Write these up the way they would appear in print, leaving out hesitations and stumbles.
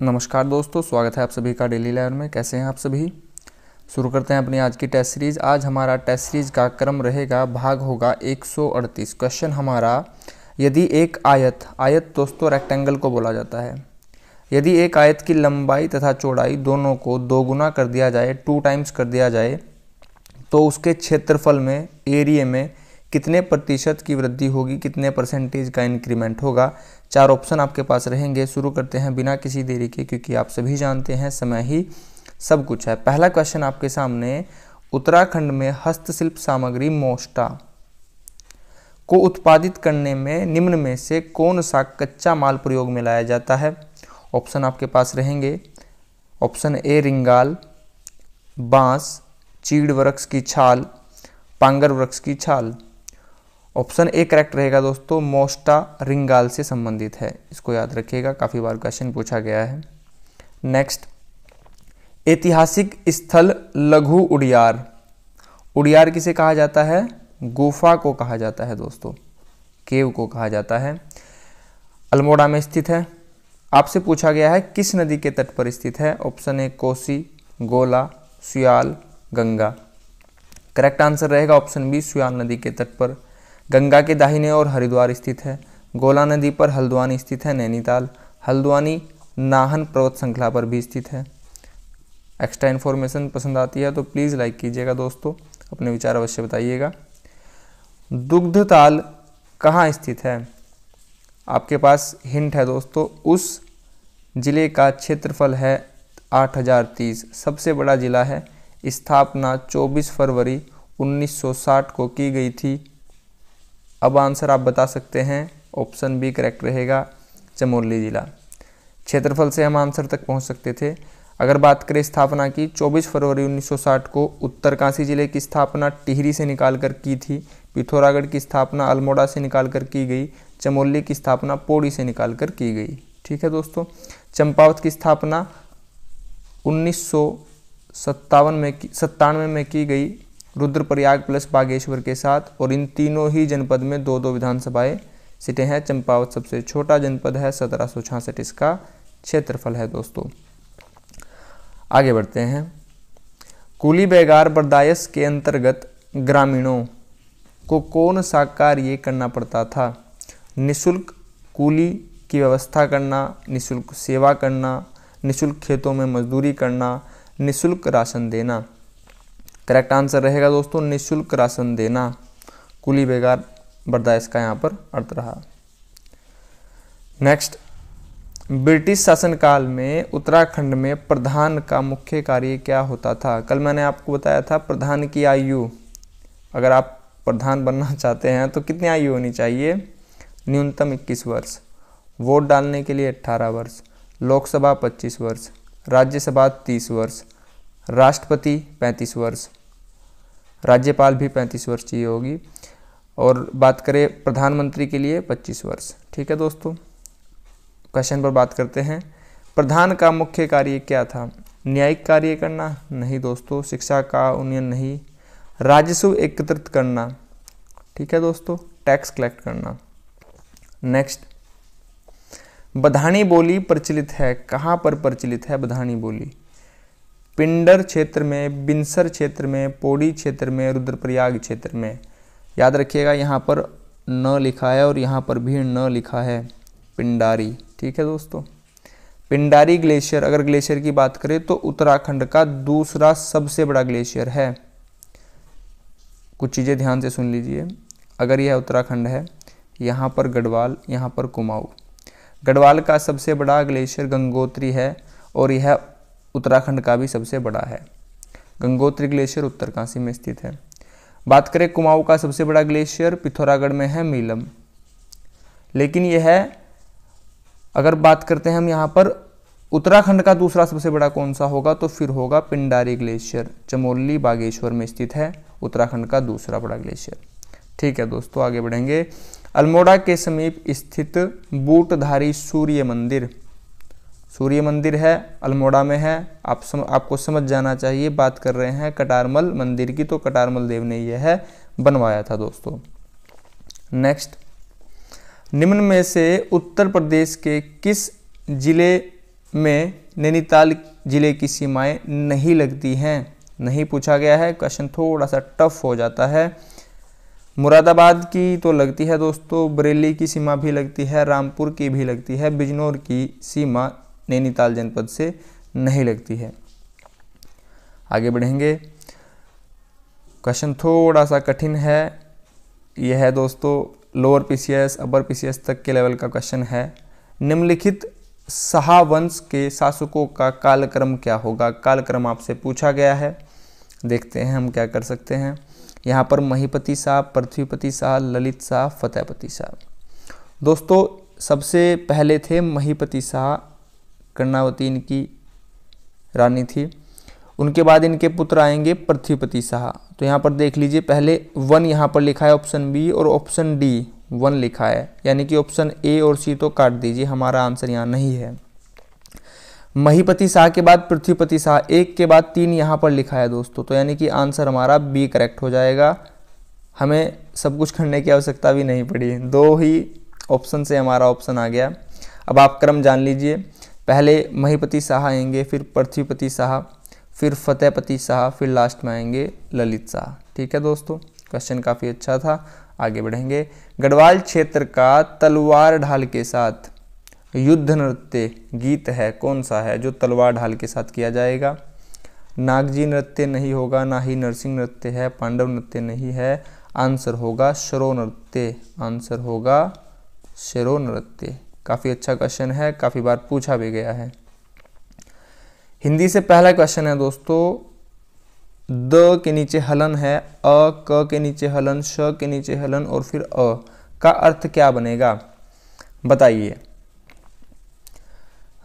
नमस्कार दोस्तों, स्वागत है आप सभी का डेली लर्न में। कैसे हैं आप सभी। शुरू करते हैं अपनी आज की टेस्ट सीरीज। आज हमारा टेस्ट सीरीज का क्रम रहेगा, भाग होगा 138। क्वेश्चन हमारा, यदि एक आयत दोस्तों रेक्टेंगल को बोला जाता है, यदि एक आयत की लंबाई तथा चौड़ाई दोनों को 2 गुना कर दिया जाए, 2 टाइम्स कर दिया जाए, तो उसके क्षेत्रफल में, एरिया में कितने प्रतिशत की वृद्धि होगी, कितने परसेंटेज का इंक्रीमेंट होगा। 4 ऑप्शन आपके पास रहेंगे। शुरू करते हैं बिना किसी देरी के, क्योंकि आप सभी जानते हैं समय ही सब कुछ है। पहला क्वेश्चन आपके सामने, उत्तराखंड में हस्तशिल्प सामग्री मोष्टा को उत्पादित करने में निम्न में से कौन सा कच्चा माल प्रयोग में लाया जाता है। ऑप्शन आपके पास रहेंगे। ऑप्शन ए रिंगाल, बांस, चीड़ वृक्ष की छाल, पांगर वृक्ष की छाल। ऑप्शन ए करेक्ट रहेगा दोस्तों, मोष्टा रिंगाल से संबंधित है। इसको याद रखिएगा, काफ़ी बार क्वेश्चन पूछा गया है। नेक्स्ट, ऐतिहासिक स्थल लघु उड़ियार। उड़ियार किसे कहा जाता है? गुफा को कहा जाता है दोस्तों, केव को कहा जाता है। अल्मोड़ा में स्थित है। आपसे पूछा गया है किस नदी के तट पर स्थित है। ऑप्शन ए कोसी, गोला, सुयाल, गंगा। करेक्ट आंसर रहेगा ऑप्शन बी, सुयाल नदी के तट पर। गंगा के दाहिने ओर हरिद्वार स्थित है। गोला नदी पर हल्द्वानी स्थित है, नैनीताल। हल्द्वानी नाहन पर्वत श्रृंखला पर भी स्थित है। एक्स्ट्रा इन्फॉर्मेशन पसंद आती है तो प्लीज़ लाइक कीजिएगा दोस्तों, अपने विचार अवश्य बताइएगा। दुग्धताल कहाँ स्थित है? आपके पास हिंट है दोस्तों, उस जिले का क्षेत्रफल है 8030, सबसे बड़ा जिला है। स्थापना 24 फरवरी 1960 को की गई थी। अब आंसर आप बता सकते हैं। ऑप्शन बी करेक्ट रहेगा, चमोली जिला। क्षेत्रफल से हम आंसर तक पहुंच सकते थे। अगर बात करें स्थापना की, 24 फरवरी 1960 को उत्तरकाशी जिले की स्थापना टिहरी से निकालकर की थी। पिथौरागढ़ की स्थापना अल्मोड़ा से निकालकर की गई। चमोली की स्थापना पौड़ी से निकालकर की गई। ठीक है दोस्तों। चंपावत की स्थापना 1997 में की गई, रुद्रप्रयाग प्लस बागेश्वर के साथ। और इन तीनों ही जनपद में 2-2 विधानसभाएं सीटें हैं। चंपावत सबसे छोटा जनपद है, 1766 इसका क्षेत्रफल है दोस्तों। आगे बढ़ते हैं। कूली बेगार बर्दायश के अंतर्गत ग्रामीणों को कौन सा कार्य करना पड़ता था? निःशुल्क कूली की व्यवस्था करना, निःशुल्क सेवा करना, निःशुल्क खेतों में मजदूरी करना, निःशुल्क राशन देना। करेक्ट आंसर रहेगा दोस्तों, निःशुल्क राशन देना। कूली बेगार बर्दायश का यहाँ पर अर्थ रहा। नेक्स्ट, ब्रिटिश शासनकाल में उत्तराखंड में प्रधान का मुख्य कार्य क्या होता था? कल मैंने आपको बताया था प्रधान की आयु, अगर आप प्रधान बनना चाहते हैं तो कितनी आयु होनी चाहिए? न्यूनतम 21 वर्ष। वोट डालने के लिए 18 वर्ष। लोकसभा 25 वर्ष। राज्यसभा 30 वर्ष। राष्ट्रपति 35 वर्ष। राज्यपाल भी 35 वर्ष की होगी। और बात करें प्रधानमंत्री के लिए 25 वर्ष। ठीक है दोस्तों। क्वेश्चन पर बात करते हैं। प्रधान का मुख्य कार्य क्या था? न्यायिक कार्य करना? नहीं दोस्तों। शिक्षा का उन्नयन? नहीं। राजस्व एकत्रित करना? ठीक है दोस्तों, टैक्स कलेक्ट करना। नेक्स्ट, बधानी बोली प्रचलित है, कहाँ पर प्रचलित है बधानी बोली? पिंडर क्षेत्र में, बिनसर क्षेत्र में, पौड़ी क्षेत्र में, रुद्रप्रयाग क्षेत्र में। याद रखिएगा, यहाँ पर न लिखा है और यहाँ पर भी न लिखा है, पिंडारी। ठीक है दोस्तों। पिंडारी ग्लेशियर, अगर ग्लेशियर की बात करें तो उत्तराखंड का दूसरा सबसे बड़ा ग्लेशियर है। कुछ चीज़ें ध्यान से सुन लीजिए। अगर यह उत्तराखंड है, यहाँ पर गढ़वाल, यहाँ पर कुमाऊं। गढ़वाल का सबसे बड़ा ग्लेशियर गंगोत्री है और यह उत्तराखंड का भी सबसे बड़ा है। गंगोत्री ग्लेशियर उत्तरकाशी में स्थित है। बात करें कुमाऊं का सबसे बड़ा ग्लेशियर पिथौरागढ़ में है, मीलम। लेकिन यह है, अगर बात करते हैं हम यहाँ पर उत्तराखंड का दूसरा सबसे बड़ा कौन सा होगा, तो फिर होगा पिंडारी ग्लेशियर, चमोली बागेश्वर में स्थित है, उत्तराखंड का दूसरा बड़ा ग्लेशियर। ठीक है दोस्तों, आगे बढ़ेंगे। अल्मोड़ा के समीप स्थित बूटधारी सूर्य मंदिर, सूर्य मंदिर है, अल्मोड़ा में है। आपको समझ जाना चाहिए, बात कर रहे हैं कटारमल मंदिर की, तो कटारमल देव ने यह बनवाया था दोस्तों। नेक्स्ट, निम्न में से उत्तर प्रदेश के किस जिले में नैनीताल जिले की सीमाएं नहीं लगती हैं? नहीं पूछा गया है, क्वेश्चन थोड़ा सा टफ हो जाता है। मुरादाबाद की तो लगती है दोस्तों, बरेली की सीमा भी लगती है, रामपुर की भी लगती है, बिजनौर की सीमा नैनीताल जनपद से नहीं लगती है। आगे बढ़ेंगे, क्वेश्चन थोड़ा सा कठिन है। यह है दोस्तों लोअर पीसीएस अपर पीसीएस तक के लेवल का क्वेश्चन है। निम्नलिखित शाह वंश के शासकों का कालक्रम क्या होगा? कालक्रम आपसे पूछा गया है, देखते हैं हम क्या कर सकते हैं। यहाँ पर महीपति शाह, पृथ्वीपति शाह, ललित शाह, फतेहपति शाह। दोस्तों सबसे पहले थे महीपति शाह, कर्णावती इनकी रानी थी। उनके बाद इनके पुत्र आएंगे पृथ्वीपति शाह। तो यहाँ पर देख लीजिए, पहले 1 यहाँ पर लिखा है ऑप्शन बी और ऑप्शन डी 1 लिखा है, यानी कि ऑप्शन ए और सी तो काट दीजिए, हमारा आंसर यहाँ नहीं है। महीपति शाह के बाद पृथ्वीपति शाह, 1 के बाद 3 यहाँ पर लिखा है दोस्तों, तो यानी कि आंसर हमारा बी करेक्ट हो जाएगा। हमें सब कुछ करने की आवश्यकता भी नहीं पड़ी, 2 ही ऑप्शन से हमारा ऑप्शन आ गया। अब आप क्रम जान लीजिए, पहले महीपति शाह आएंगे, फिर पृथ्वीपति शाह, फिर फतेहपति शाह, फिर लास्ट में आएंगे ललित शाह। ठीक है दोस्तों, क्वेश्चन काफ़ी अच्छा था। आगे बढ़ेंगे, गढ़वाल क्षेत्र का तलवार ढाल के साथ युद्ध नृत्य गीत है कौन सा है जो तलवार ढाल के साथ किया जाएगा? नागजी नृत्य नहीं होगा, ना ही नरसिंह नृत्य है, पांडव नृत्य नहीं है, आंसर होगा शरो नृत्य, आंसर होगा शरो नृत्य। काफ़ी अच्छा क्वेश्चन है, काफ़ी बार पूछा भी गया है। हिंदी से पहला क्वेश्चन है दोस्तों, द के नीचे हलन है, अ, क के नीचे हलन, श के नीचे हलन और फिर अ का अर्थ क्या बनेगा? बताइए।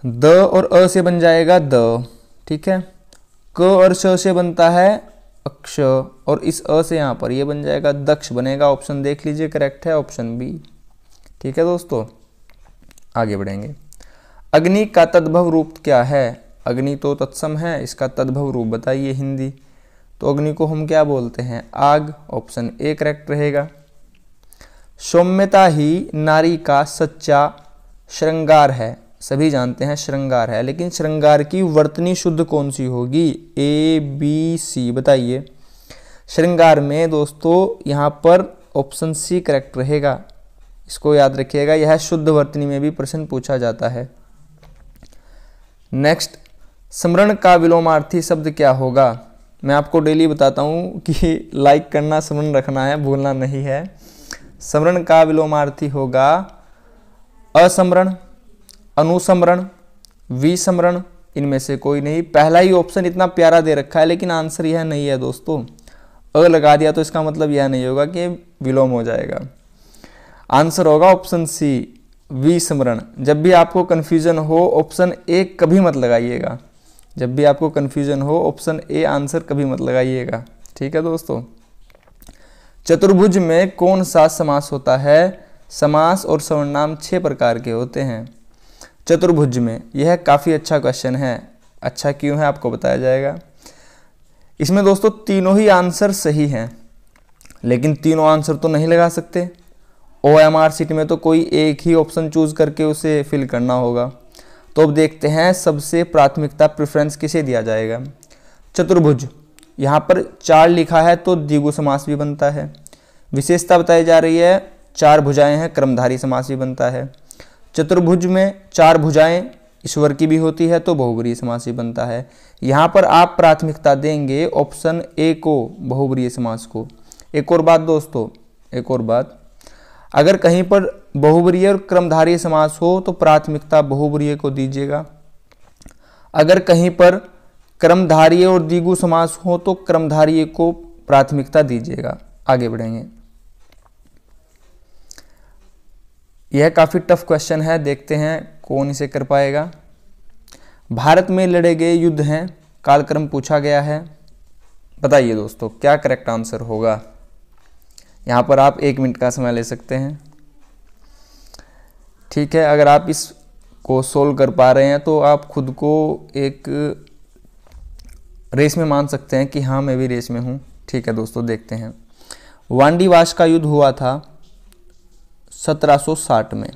द और अ से बन जाएगा द, ठीक है। क और श से बनता है अक्ष, और इस अ से यहाँ पर ये बन जाएगा दक्ष बनेगा। ऑप्शन देख लीजिए, करेक्ट है ऑप्शन बी। ठीक है दोस्तों, आगे बढ़ेंगे। अग्नि का तद्भव रूप क्या है? अग्नि तो तत्सम है, इसका तद्भव रूप बताइए हिंदी। तो अग्नि को हम क्या बोलते हैं? आग, ऑप्शन ए करेक्ट रहेगा। सौम्यता ही नारी का सच्चा श्रृंगार है, सभी जानते हैं श्रृंगार है, लेकिन श्रृंगार की वर्तनी शुद्ध कौन सी होगी? ए बी सी बताइए। श्रृंगार में दोस्तों यहाँ पर ऑप्शन सी करेक्ट रहेगा, इसको याद रखिएगा, यह शुद्ध वर्तनी में भी प्रश्न पूछा जाता है। नेक्स्ट, स्मरण का विलोमार्थी शब्द क्या होगा? मैं आपको डेली बताता हूँ कि लाइक करना, स्मरण रखना है, भूलना नहीं है। स्मरण का विलोमार्थी होगा असमरण, अनुसमरण, विस्मरण, इनमें से कोई नहीं। पहला ही ऑप्शन इतना प्यारा दे रखा है, लेकिन आंसर यह नहीं है दोस्तों। अ लगा दिया तो इसका मतलब यह नहीं होगा कि विलोम हो जाएगा। आंसर होगा ऑप्शन सी, विस्मरण। जब भी आपको कन्फ्यूजन हो ऑप्शन ए कभी मत लगाइएगा, जब भी आपको कन्फ्यूजन हो ऑप्शन ए आंसर कभी मत लगाइएगा। ठीक है दोस्तों। चतुर्भुज में कौन सा समास होता है? समास और सर्वनाम 6 प्रकार के होते हैं चतुर्भुज में। यह काफ़ी अच्छा क्वेश्चन है। अच्छा क्यों है आपको बताया जाएगा। इसमें दोस्तों तीनों ही आंसर सही हैं, लेकिन तीनों आंसर तो नहीं लगा सकते। OMR शीट में तो कोई एक ही ऑप्शन चूज करके उसे फिल करना होगा। तो अब देखते हैं सबसे प्राथमिकता प्रेफरेंस किसे दिया जाएगा। चतुर्भुज, यहाँ पर 4 लिखा है तो द्विगु समास भी बनता है। विशेषता बताई जा रही है 4 भुजाएं हैं, क्रमधारी समास भी बनता है। चतुर्भुज में 4 भुजाएं ईश्वर की भी होती है तो बहुब्रीहि समास भी बनता है। यहाँ पर आप प्राथमिकता देंगे ऑप्शन ए को, बहुब्रीहि समास को। एक और बात दोस्तों, एक और बात, अगर कहीं पर बहुब्रीहि और क्रमधारी समास हो तो प्राथमिकता बहुब्रीहि को दीजिएगा। अगर कहीं पर क्रमधारी और द्विगु समास हो तो क्रमधारी को प्राथमिकता दीजिएगा। आगे बढ़ेंगे। यह काफी टफ क्वेश्चन है, देखते हैं कौन इसे कर पाएगा। भारत में लड़े गए युद्ध हैं, कालक्रम पूछा गया है। बताइए दोस्तों क्या करेक्ट आंसर होगा। यहाँ पर आप 1 मिनट का समय ले सकते हैं। ठीक है, अगर आप इसको सोल्व कर पा रहे हैं तो आप खुद को एक रेस में मान सकते हैं कि हाँ मैं भी रेस में हूँ। ठीक है दोस्तों, देखते हैं। वांडीवास का युद्ध हुआ था 1760 में।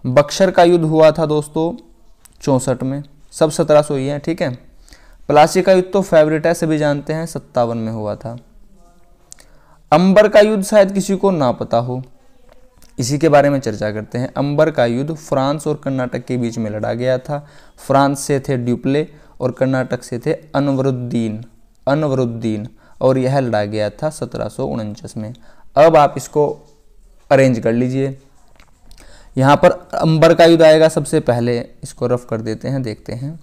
बक्सर का युद्ध हुआ था दोस्तों 64 में, सब 1700 ही हैं, ठीक है। प्लासी का युद्ध तो फेवरेट है, सभी जानते हैं, 57 में हुआ था। अंबर का युद्ध शायद किसी को ना पता हो, इसी के बारे में चर्चा करते हैं। अंबर का युद्ध फ्रांस और कर्नाटक के बीच में लड़ा गया था। फ्रांस से थे ड्यूप्ले और कर्नाटक से थे अनवरुद्दीन, और यह लड़ा गया था 1749 में। अब आप इसको अरेंज कर लीजिए। यहाँ पर अंबर का युद्ध आएगा सबसे पहले, इसको रफ कर देते हैं, देखते हैं।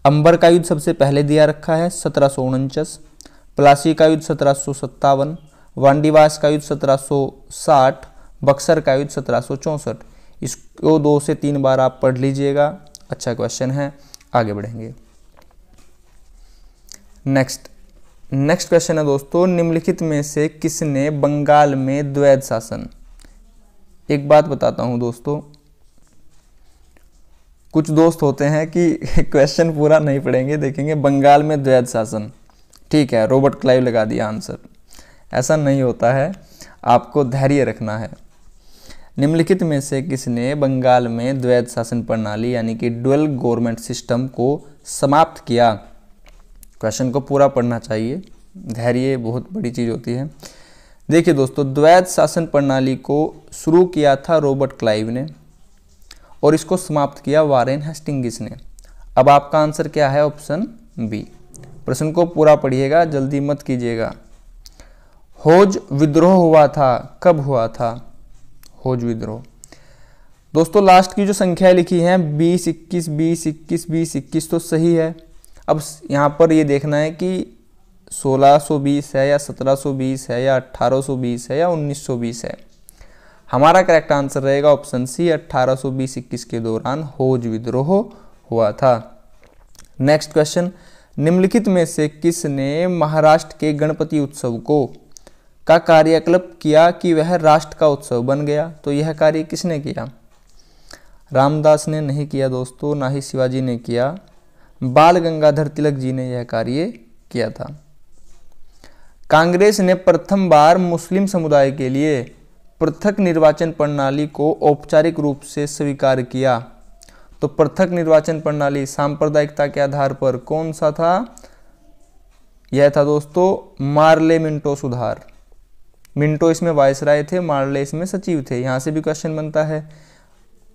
अंबर का युद्ध सबसे पहले दिया रखा है 1749, प्लासी का युद्ध 1757, वांडीवास का युद्ध 1760, बक्सर का युद्ध 1764। इसको 2 से 3 बार आप पढ़ लीजिएगा, अच्छा क्वेश्चन है। आगे बढ़ेंगे। नेक्स्ट क्वेश्चन है दोस्तों, निम्नलिखित में से किसने बंगाल में द्वैध शासन। एक बात बताता हूं दोस्तों, कुछ दोस्त होते हैं कि क्वेश्चन पूरा नहीं पढ़ेंगे, देखेंगे बंगाल में द्वैध शासन, ठीक है, रॉबर्ट क्लाइव लगा दिया आंसर। ऐसा नहीं होता है, आपको धैर्य रखना है। निम्नलिखित में से किसने बंगाल में द्वैध शासन प्रणाली यानी कि ड्यूअल गवर्नमेंट सिस्टम को समाप्त किया। क्वेश्चन को पूरा पढ़ना चाहिए, धैर्य बहुत बड़ी चीज़ होती है। देखिए दोस्तों, द्वैध शासन प्रणाली को शुरू किया था रॉबर्ट क्लाइव ने और इसको समाप्त किया वारेन हेस्टिंग्स ने। अब आपका आंसर क्या है? Option B. प्रश्न को पूरा पढ़िएगा, जल्दी मत कीजिएगा। होज विद्रोह हुआ था, कब हुआ था होज विद्रोह? दोस्तों लास्ट की जो संख्या लिखी है 20, 21, 20, 21, 20, 21 तो सही है। अब यहाँ पर ये देखना है कि 1620 है या 1720 है या 1820 है या 1920 है। हमारा करेक्ट आंसर रहेगा ऑप्शन सी, 1820-21 के दौरान होज विद्रोह हुआ था। नेक्स्ट क्वेश्चन, निम्नलिखित में से किसने महाराष्ट्र के गणपति उत्सव का कार्यकल्प किया कि वह राष्ट्र का उत्सव बन गया? तो यह कार्य किसने किया? रामदास ने नहीं किया दोस्तों, ना ही शिवाजी ने किया, बाल गंगाधर तिलक जी ने यह कार्य किया था। कांग्रेस ने प्रथम बार मुस्लिम समुदाय के लिए पृथक निर्वाचन प्रणाली को औपचारिक रूप से स्वीकार किया। तो पृथक निर्वाचन प्रणाली सांप्रदायिकता के आधार पर कौन सा था? यह था दोस्तों मार्ले मिंटो सुधार। मिंटो इसमें वायसराय थे, मार्ले इसमें सचिव थे। यहां से भी क्वेश्चन बनता है।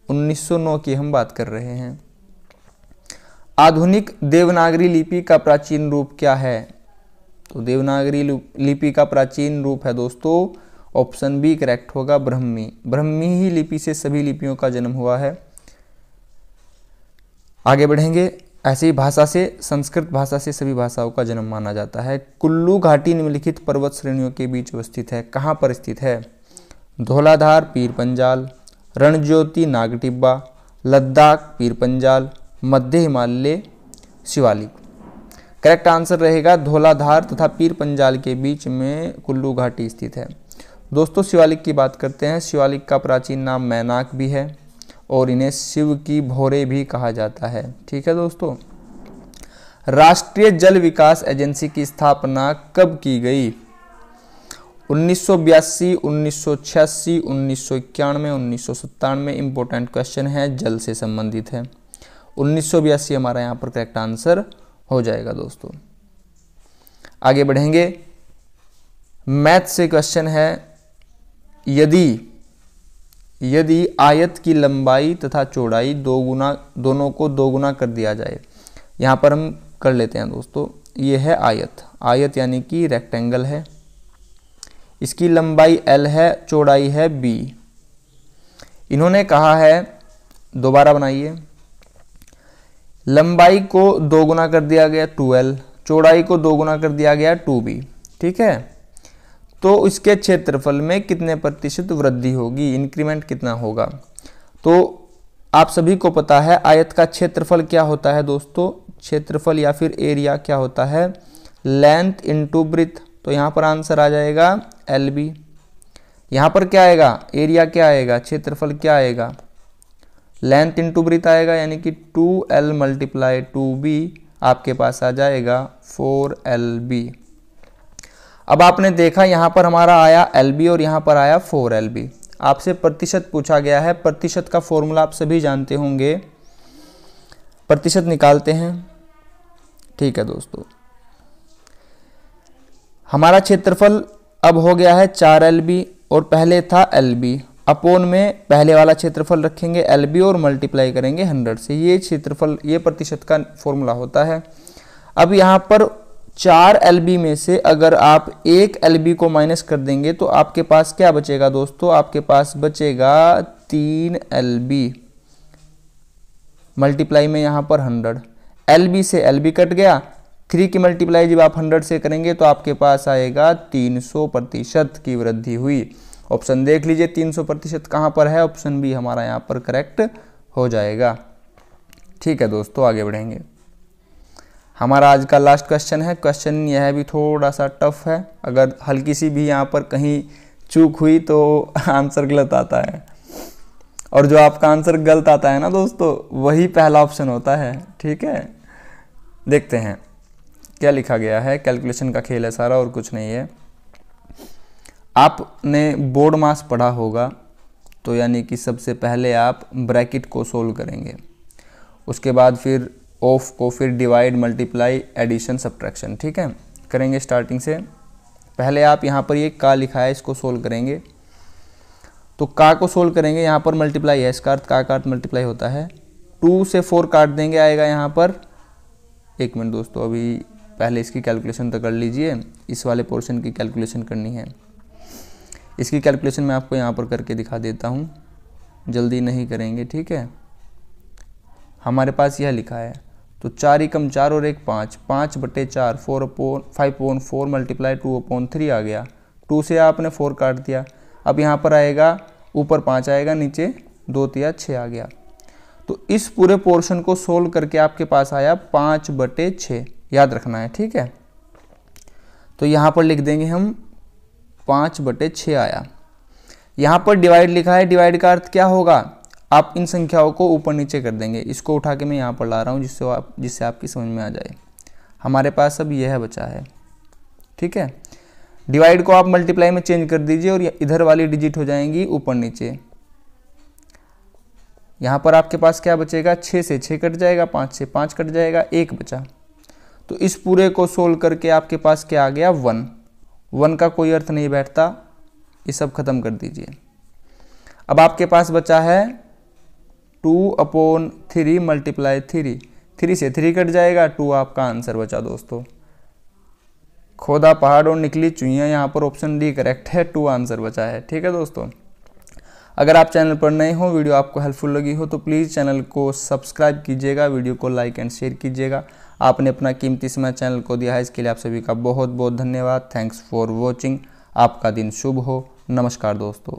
1909 की हम बात कर रहे हैं। आधुनिक देवनागरी लिपि का प्राचीन रूप क्या है? तो देवनागरी लिपि का प्राचीन रूप है दोस्तों, ऑप्शन बी करेक्ट होगा, ब्रह्मी। ब्रह्मी ही लिपि से सभी लिपियों का जन्म हुआ है। आगे बढ़ेंगे। ऐसी भाषा से, संस्कृत भाषा से सभी भाषाओं का जन्म माना जाता है। कुल्लू घाटी निम्नलिखित पर्वत श्रेणियों के बीच अवस्थित है। कहाँ पर स्थित है? धौलाधार, पीर पंजाल, रणज्योति, नागटिब्बा, लद्दाख, पीर पंजाल, मध्य हिमालय, शिवालिक। करेक्ट आंसर रहेगा धौलाधार तथा पीर पंजाल के बीच में कुल्लू घाटी स्थित है। दोस्तों शिवालिक की बात करते हैं। शिवालिक का प्राचीन नाम मैनाक भी है और इन्हें शिव की भौरे भी कहा जाता है। ठीक है दोस्तों। राष्ट्रीय जल विकास एजेंसी की स्थापना कब की गई? 1982, 1986, 1991, 1997। इंपॉर्टेंट क्वेश्चन है, जल से संबंधित है। 1982 हमारा यहाँ पर करेक्ट आंसर हो जाएगा दोस्तों। आगे बढ़ेंगे। मैथ से क्वेश्चन है, यदि आयत की लंबाई तथा चौड़ाई दोनों को दोगुना कर दिया जाए। यहाँ पर हम कर लेते हैं दोस्तों। ये है आयत यानी कि रेक्टेंगल है। इसकी लंबाई L है, चौड़ाई है B। इन्होंने कहा है, दोबारा बनाइए, लंबाई को दोगुना कर दिया गया 2L, चौड़ाई को दोगुना कर दिया गया 2B। ठीक है, तो इसके क्षेत्रफल में कितने प्रतिशत वृद्धि होगी, इंक्रीमेंट कितना होगा? तो आप सभी को पता है आयत का क्षेत्रफल क्या होता है दोस्तों। क्षेत्रफल या फिर एरिया क्या होता है? Length into breadth. तो यहाँ पर आंसर आ जाएगा LB। यहाँ पर क्या आएगा? एरिया क्या आएगा? क्षेत्रफल क्या आएगा? लेंथ इनटू ब्रेथ आएगा, यानी कि 2L मल्टीप्लाई 2B आपके पास आ जाएगा 4LB। अब आपने देखा यहाँ पर हमारा आया LB और यहाँ पर आया 4LB। आपसे प्रतिशत पूछा गया है। प्रतिशत का फॉर्मूला आप सभी जानते होंगे, प्रतिशत निकालते हैं। ठीक है दोस्तों, हमारा क्षेत्रफल अब हो गया है 4LB और पहले था LB। अपोन में पहले वाला क्षेत्रफल रखेंगे LB और मल्टीप्लाई करेंगे 100 से। ये क्षेत्रफल, ये प्रतिशत का फॉर्मूला होता है। अब यहाँ पर 4LB में से अगर आप 1LB को माइनस कर देंगे तो आपके पास क्या बचेगा दोस्तों? आपके पास बचेगा 3LB मल्टीप्लाई में यहाँ पर 100। LB से LB कट गया, 3 की मल्टीप्लाई जब आप 100 से करेंगे तो आपके पास आएगा 300% की वृद्धि हुई। ऑप्शन देख लीजिए 300% कहाँ पर है? ऑप्शन बी हमारा यहाँ पर करेक्ट हो जाएगा। ठीक है दोस्तों, आगे बढ़ेंगे। हमारा आज का लास्ट क्वेश्चन है। क्वेश्चन यह भी थोड़ा सा टफ है, अगर हल्की सी भी यहाँ पर कहीं चूक हुई तो आंसर गलत आता है, और जो आपका आंसर गलत आता है ना दोस्तों, वही पहला ऑप्शन होता है। ठीक है, देखते हैं क्या लिखा गया है। कैलकुलेशन का खेल है सारा, और कुछ नहीं है। आपने बोर्ड मास पढ़ा होगा, तो यानी कि सबसे पहले आप ब्रैकेट को सोल्व करेंगे, उसके बाद फिर ऑफ को, फिर डिवाइड, मल्टीप्लाई, एडिशन, सब्ट्रैक्शन। ठीक है, करेंगे स्टार्टिंग से। पहले आप यहाँ पर ये का लिखा है, इसको सोल्व करेंगे। तो का को सोल्व करेंगे, यहाँ पर मल्टीप्लाई है, इसका अर्थ का अर्थ मल्टीप्लाई होता है। 2 से 4 काट देंगे, आएगा यहाँ पर, एक मिनट दोस्तों, अभी पहले इसकी कैलकुलेशन तो कर लीजिए। इस वाले पोर्शन की कैलकुलेशन करनी है। इसकी कैलकुलेशन मैं आपको यहाँ पर करके दिखा देता हूँ, जल्दी नहीं करेंगे। ठीक है, हमारे पास यह लिखा है, तो 4 एकम 4 और 1 5, 5/4, 5/4 मल्टीप्लाई 2/3 आ गया। 2 से आपने 4 काट दिया। अब यहाँ पर आएगा, ऊपर 5 आएगा, नीचे 2 तिया 6 आ गया। तो इस पूरे पोर्शन को सोल्व करके आपके पास आया 5/6, याद रखना है। ठीक है, तो यहाँ पर लिख देंगे हम 5/6 आया। यहाँ पर डिवाइड लिखा है, डिवाइड का अर्थ क्या होगा? आप इन संख्याओं को ऊपर नीचे कर देंगे। इसको उठा के मैं यहाँ पर ला रहा हूँ जिससे आपकी समझ में आ जाए। हमारे पास अब यह बचा है। ठीक है, डिवाइड को आप मल्टीप्लाई में चेंज कर दीजिए और इधर वाली डिजिट हो जाएंगी ऊपर नीचे। यहाँ पर आपके पास क्या बचेगा? 6 से 6 कट जाएगा, 5 से 5 कट जाएगा, 1 बचा। तो इस पूरे को सोल्व करके आपके पास क्या आ गया? 1 का कोई अर्थ नहीं बैठता, ये सब खत्म कर दीजिए। अब आपके पास बचा है 2/3 मल्टीप्लाई 3, 3 से 3 कट जाएगा, 2 आपका आंसर बचा दोस्तों। खोदा पहाड़ और निकली चुईयां, यहाँ पर ऑप्शन डी करेक्ट है, 2 आंसर बचा है। ठीक है दोस्तों, अगर आप चैनल पर नए हो, वीडियो आपको हेल्पफुल लगी हो तो प्लीज़ चैनल को सब्सक्राइब कीजिएगा, वीडियो को लाइक एंड शेयर कीजिएगा। आपने अपना कीमती समय चैनल को दिया है, इसके लिए आप सभी का बहुत बहुत धन्यवाद। Thanks for watching. आपका दिन शुभ हो। नमस्कार दोस्तों।